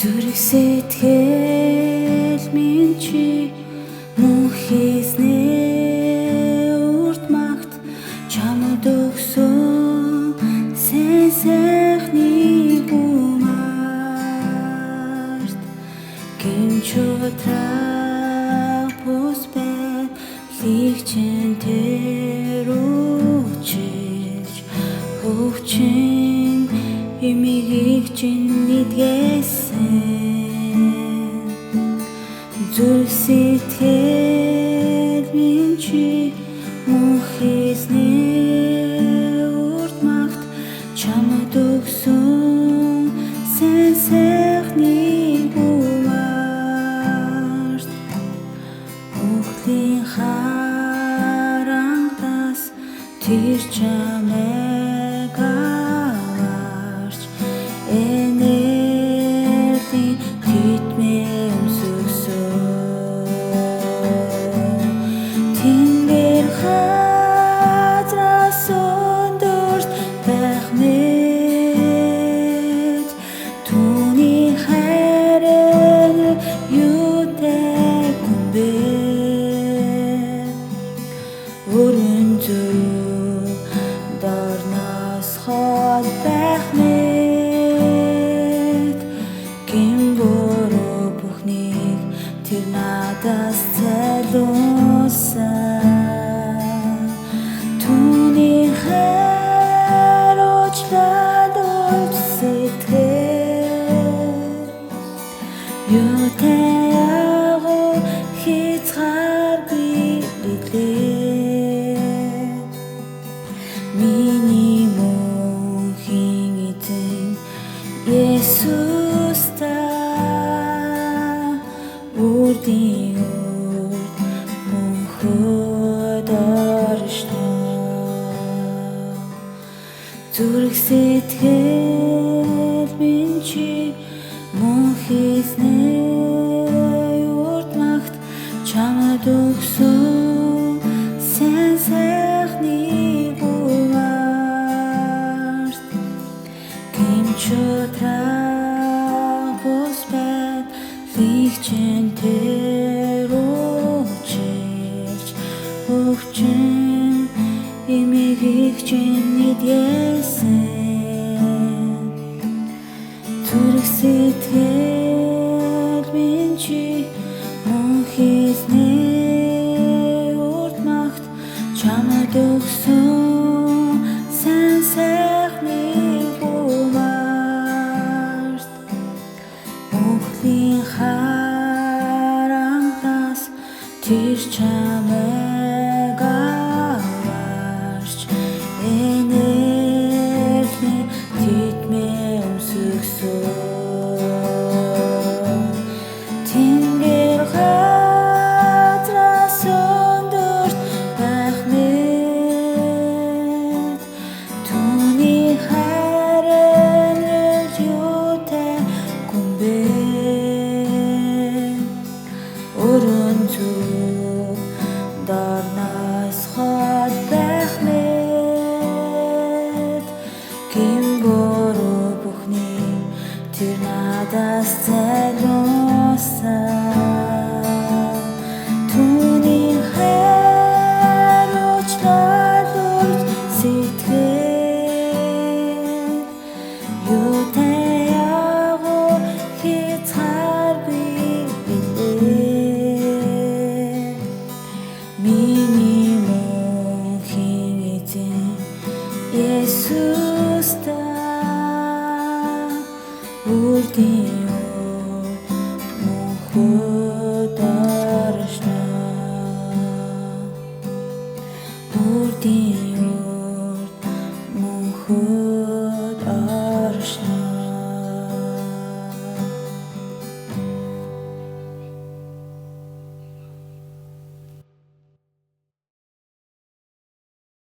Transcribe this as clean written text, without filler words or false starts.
Зүрх сэтгэл минь чи мөн хийснээ урт магт чамд өгсөн сайн сайхны гумарт гинч утраа бус бай лигчин тэр училж хөвчин эмийг чинь нэгсэн зүрх сэтгэл минь чи мөн хийснээ урт магт чамд өгсөн сайн сайхны гумарт өхлийн харангаас тэр чамайг аварч энергийн ритмээ өмсгсөн тэнгэр хазраас өндөрт байх мэт түүний хайр юутай гүнбэ өрөн зүг дорноос хол байх мэт гин буруу бүхнийг тэр надаас зайлуулсан түүний хайр уучлаад өгч сэтгэл юутай агуу хязгааргүй билээ миний мөнхийн эзэн Есүс та үрдийн үрд мөнхөд оршдог зүрх сэтгэл минь чи мөн хийснээ урт магт чамд өгсөн сайн сайхны гумарт гинч утраа бус бай лигчин тэр училж хөвчин эмийг чинь нэгсэн зүрх сэтгэл минь чи мөн хийснээ урт магт чамд өгсөн сайн сайхны гумарт өхлийн харангаас тэр чамайг аварч энергийн ритмээ өмсгсөн тэнгэр хазраас өндөрт байх мэт түүний хайр юутай гүнбэ өрөн зүг дорноос хол байх мэт гин буруу бүхнийг тэр надаас зайлуулсан түүний хайр уучлаад өгч сэтгэл юутай агуу хязгааргүй билээ миний мөнхийн эзэн Есүс та үрдийн үрд мөнхөд